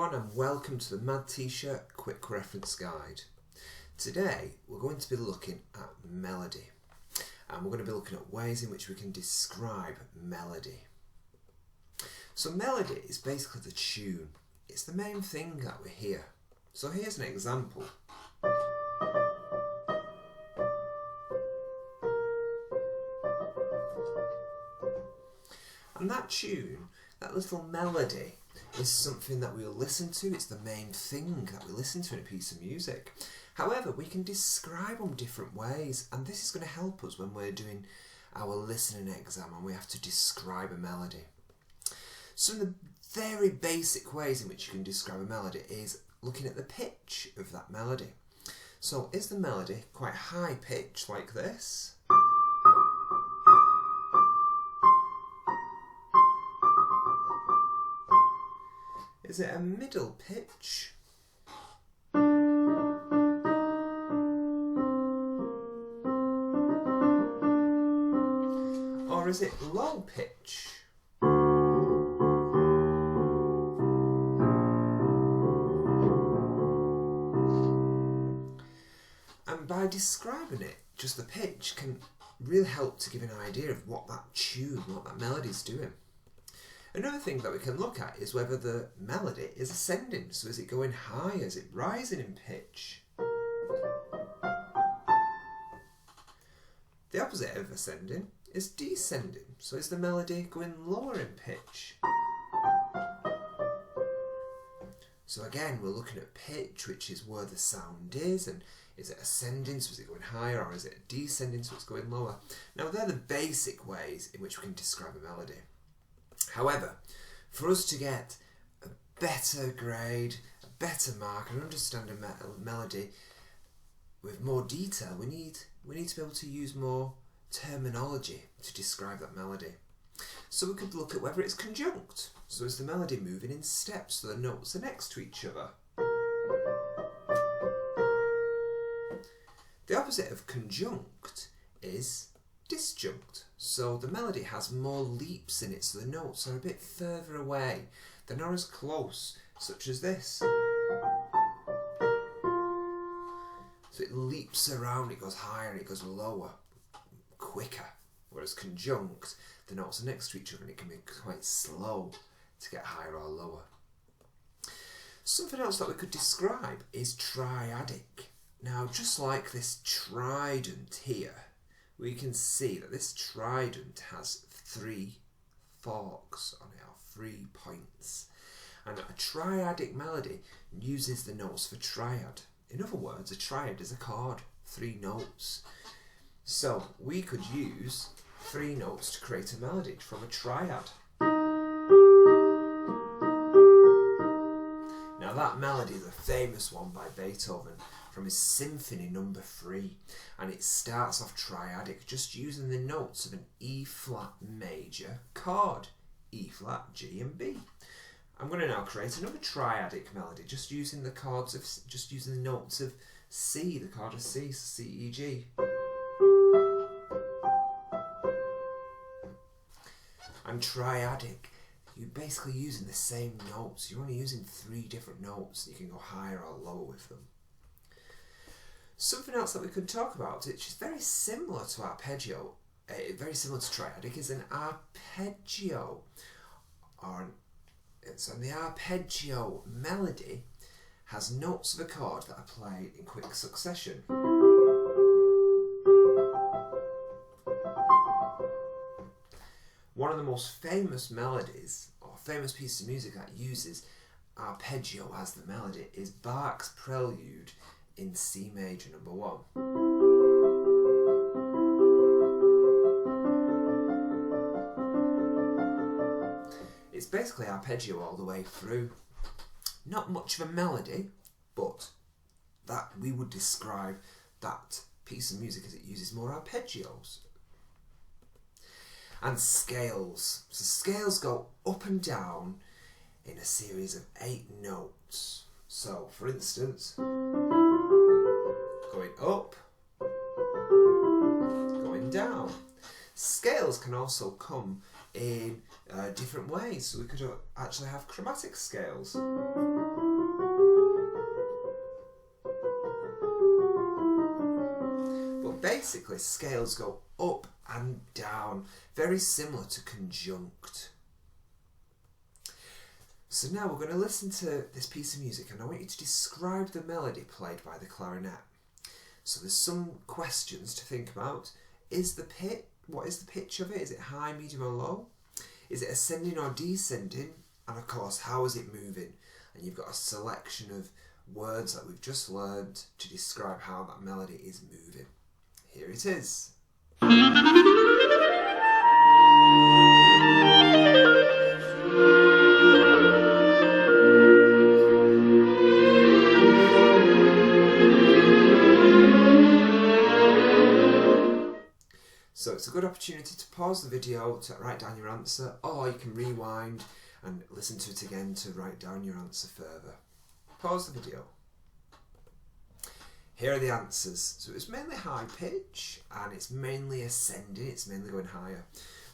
everyone and welcome to the Mad T-shirt Quick Reference Guide. Today we're going to be looking at melody and we're going to be looking at ways in which we can describe melody. So melody is basically the tune. It's the main thing that we hear. So here's an example. And that tune, that little melody, is something that we'll listen to. It's the main thing that we listen to in a piece of music. However, we can describe them different ways, and this is going to help us when we're doing our listening exam and we have to describe a melody. Some of the very basic ways in which you can describe a melody is looking at the pitch of that melody. So is the melody quite high pitch like this? Is it a middle pitch? Or is it low pitch? And by describing it, just the pitch can really help to give an idea of what that tune, what that melody is doing. Another thing that we can look at is whether the melody is ascending. So is it going high? Is it rising in pitch? The opposite of ascending is descending. So is the melody going lower in pitch? So again, we're looking at pitch, which is where the sound is, and is it ascending, so is it going higher, or is it descending, so it's going lower? Now they're the basic ways in which we can describe a melody. However, for us to get a better grade, a better mark, and understand a melody with more detail, we need to be able to use more terminology to describe that melody. So we could look at whether it's conjunct. So is the melody moving in steps so the notes are next to each other? The opposite of conjunct is disjunct. So the melody has more leaps in it, so the notes are a bit further away. They're not as close, such as this. So it leaps around, it goes higher and it goes lower, quicker. Whereas conjunct, the notes are next to each other and it can be quite slow to get higher or lower. Something else that we could describe is triadic. Now, just like this trident here, we can see that this trident has 3 forks on it, or 3 points. And a triadic melody uses the notes for triad. In other words, a triad is a chord, 3 notes. So we could use 3 notes to create a melody from a triad. Now that melody is a famous one by Beethoven from his Symphony No. 3, and it starts off triadic, just using the notes of an E-flat major chord, E-flat, G and B. I'm going to now create another triadic melody, just using the notes of C, the chord of C, so C, E, G. And triadic, you're basically using the same notes. You're only using 3 different notes. You can go higher or lower with them. Something else that we could talk about, which is very similar to arpeggio, very similar to triadic, is an arpeggio. So the arpeggio melody has notes of a chord that are played in quick succession. One of the most famous melodies, or famous pieces of music that uses arpeggio as the melody, is Bach's Prelude in C major No. 1. It's basically arpeggio all the way through. Not much of a melody, but that we would describe that piece of music as it uses more arpeggios. And scales. So scales go up and down in a series of 8 notes. So, for instance, going up, going down. Scales can also come in different ways. So we could actually have chromatic scales. basically scales go up and down, very similar to conjunct. So now we're going to listen to this piece of music, and I want you to describe the melody played by the clarinet. So there's some questions to think about. What is the pitch of it? Is it high, medium or low? Is it ascending or descending? And of course, how is it moving? And you've got a selection of words that we've just learned to describe how that melody is moving. Here it is. So it's a good opportunity to pause the video to write down your answer, or you can rewind and listen to it again to write down your answer further. Pause the video. Here are the answers. So it's mainly high pitch and it's mainly ascending, it's mainly going higher.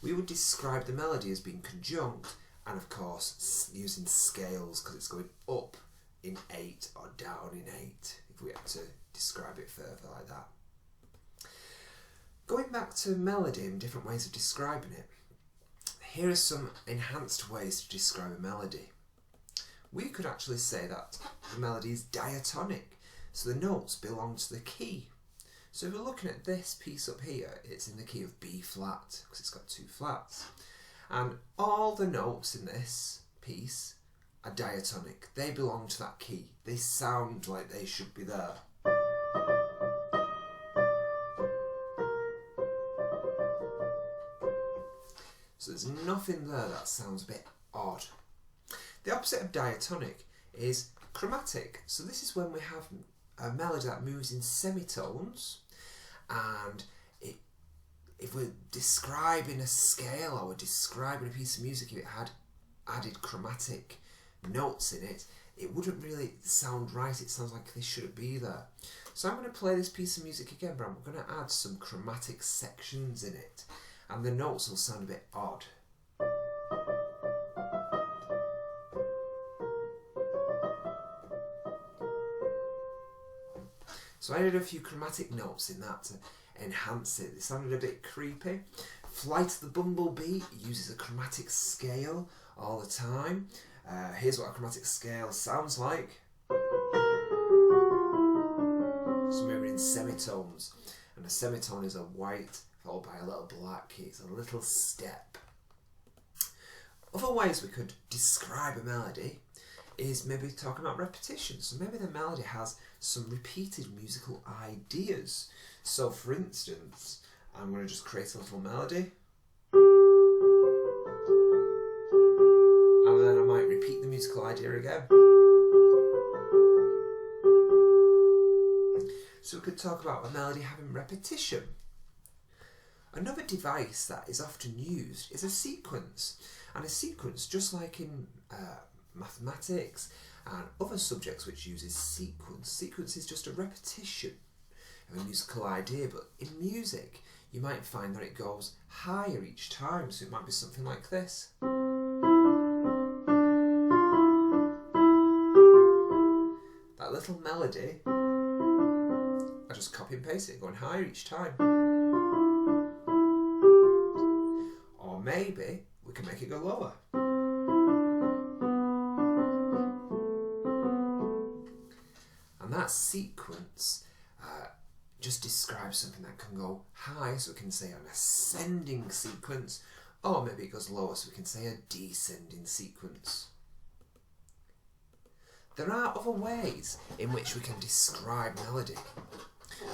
We would describe the melody as being conjunct and of course using scales because it's going up in 8 or down in 8 if we had to describe it further like that. Going back to melody and different ways of describing it, here are some enhanced ways to describe a melody. We could actually say that the melody is diatonic, so the notes belong to the key. So if we're looking at this piece up here, it's in the key of B flat, because it's got 2 flats. And all the notes in this piece are diatonic. They belong to that key. They sound like they should be there. So there's nothing there that sounds a bit odd. The opposite of diatonic is chromatic. So this is when we have a melody that moves in semitones, and if we're describing a scale or we're describing a piece of music, if it had added chromatic notes in it, it wouldn't really sound right. It sounds like they shouldn't be there. So I'm going to play this piece of music again, but I'm going to add some chromatic sections in it, and the notes will sound a bit odd. So I added a few chromatic notes in that to enhance it. It sounded a bit creepy. Flight of the Bumblebee uses a chromatic scale all the time. Here's what a chromatic scale sounds like. It's moving in semitones, and a semitone is a white followed by a little black key. It's a little step. Other ways we could describe a melody is maybe talking about repetition. So maybe the melody has some repeated musical ideas. So for instance, I'm going to just create a little melody, and then I might repeat the musical idea again. So we could talk about a melody having repetition. Another device that is often used is a sequence. And a sequence, just like in mathematics and other subjects which uses sequence. Sequence is just a repetition of a musical idea, but in music you might find that it goes higher each time, so it might be something like this. That little melody, I just copy and paste it, going higher each time. Or maybe we can make it go lower. And that sequence just describes something that can go high, so we can say an ascending sequence, or maybe it goes lower, so we can say a descending sequence. There are other ways in which we can describe melody.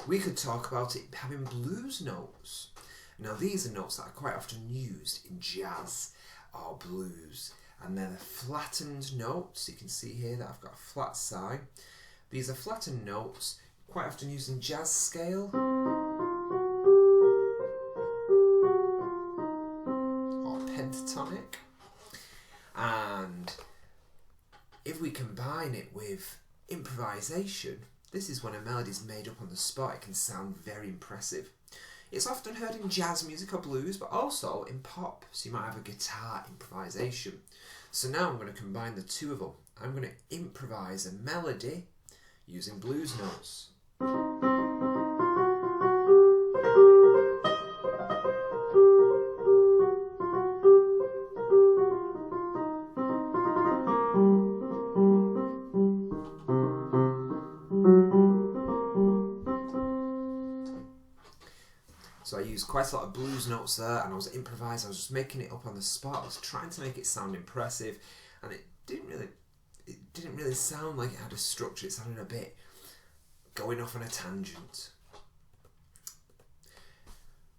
We could talk about it having blues notes. Now these are notes that are quite often used in jazz or blues, and they're the flattened notes. You can see here that I've got a flat sign. These are flattened notes, quite often used in jazz scale or pentatonic. And if we combine it with improvisation, this is when a melody is made up on the spot. It can sound very impressive. It's often heard in jazz music or blues, but also in pop. So you might have a guitar improvisation. So now I'm going to combine the two of them. I'm going to improvise a melody using blues notes. quite a lot of blues notes there, and I was improvising. I was just making it up on the spot. I was trying to make it sound impressive, and it didn't really sound like it had a structure. It sounded a bit going off on a tangent.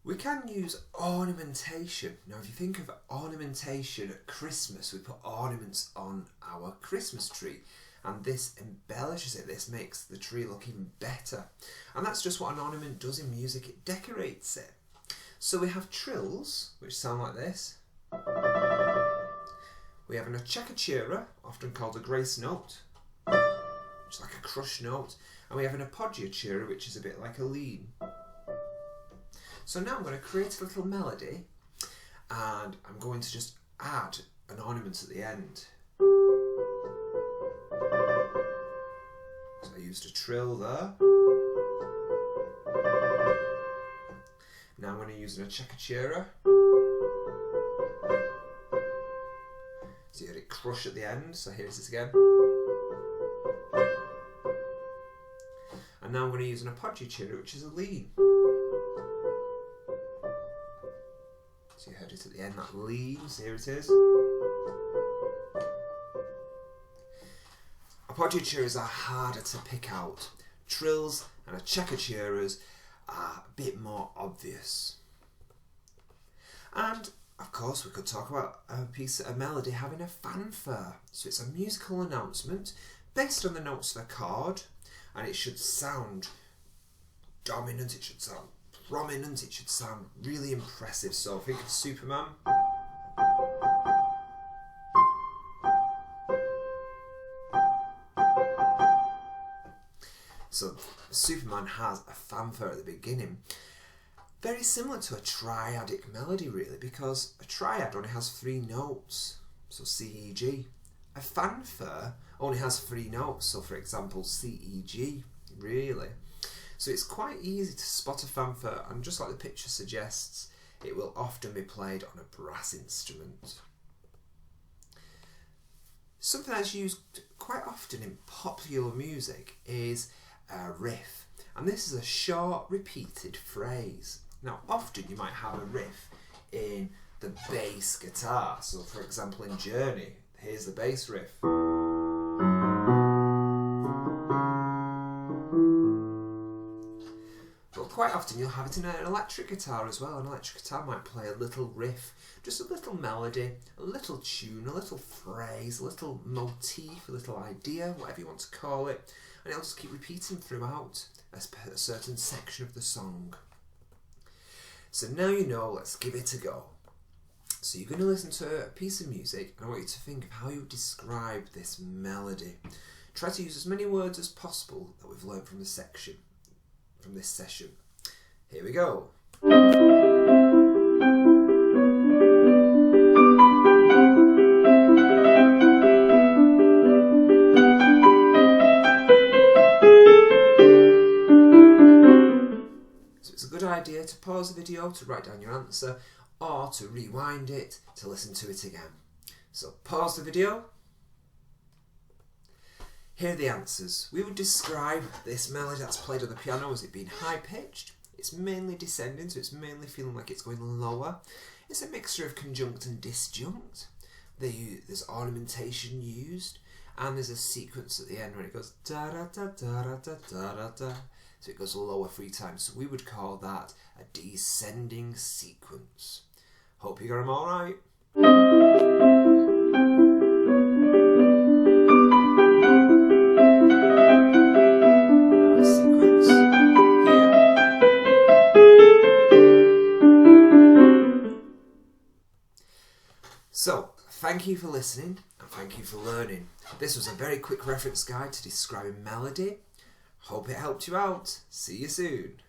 We can use ornamentation. Now, if you think of ornamentation at Christmas, we put ornaments on our Christmas tree, and this embellishes it. This makes the tree look even better. And that's just what an ornament does in music. It decorates it. So we have trills, which sound like this. We have an acciaccatura, often called a grace note, which is like a crush note. And we have an appoggiatura, which is a bit like a lean. So now I'm going to create a little melody, and I'm going to just add an ornament at the end. So I used a trill there. Now I'm going to use an acciaccatura. So you heard it crush at the end, so here's it again. And now I'm going to use an appoggiatura, which is a lean. So you heard it at the end, that lean, so here it is. Appoggiaturas are harder to pick out. Trills and acciaccaturas are a bit more obvious. And of course we could talk about a melody having a fanfare. So it's a musical announcement based on the notes of a chord, and it should sound dominant, it should sound prominent, it should sound really impressive. So think of Superman. So Superman has a fanfare at the beginning. Very similar to a triadic melody really, because a triad only has 3 notes. So C, E, G. A fanfare only has 3 notes. So for example, C, E, G, really. So it's quite easy to spot a fanfare, and just like the picture suggests, it will often be played on a brass instrument. Something that's used quite often in popular music is a riff, and this is a short repeated phrase. Now often you might have a riff in the bass guitar, so for example in Journey, here's the bass riff. But quite often you'll have it in an electric guitar as well. An electric guitar might play a little riff, just a little melody, a little tune, a little phrase, a little motif, a little idea, whatever you want to call it, and it'll just keep repeating throughout a certain section of the song. So now you know, let's give it a go. So you're going to listen to a piece of music, and I want you to think of how you describe this melody. Try to use as many words as possible that we've learned from this session. Here we go. So it's a good idea to pause the video to write down your answer, or to rewind it to listen to it again. So pause the video. Here are the answers. We would describe this melody that's played on the piano as it being high pitched. It's mainly descending, so it's mainly feeling like it's going lower. It's a mixture of conjunct and disjunct. There's ornamentation used, and there's a sequence at the end where it goes da da da da da da da da da. So it goes lower 3 times. So we would call that a descending sequence. Hope you got them all right. So, thank you for listening, and thank you for learning. This was a very quick reference guide to describing melody. Hope it helped you out. See you soon.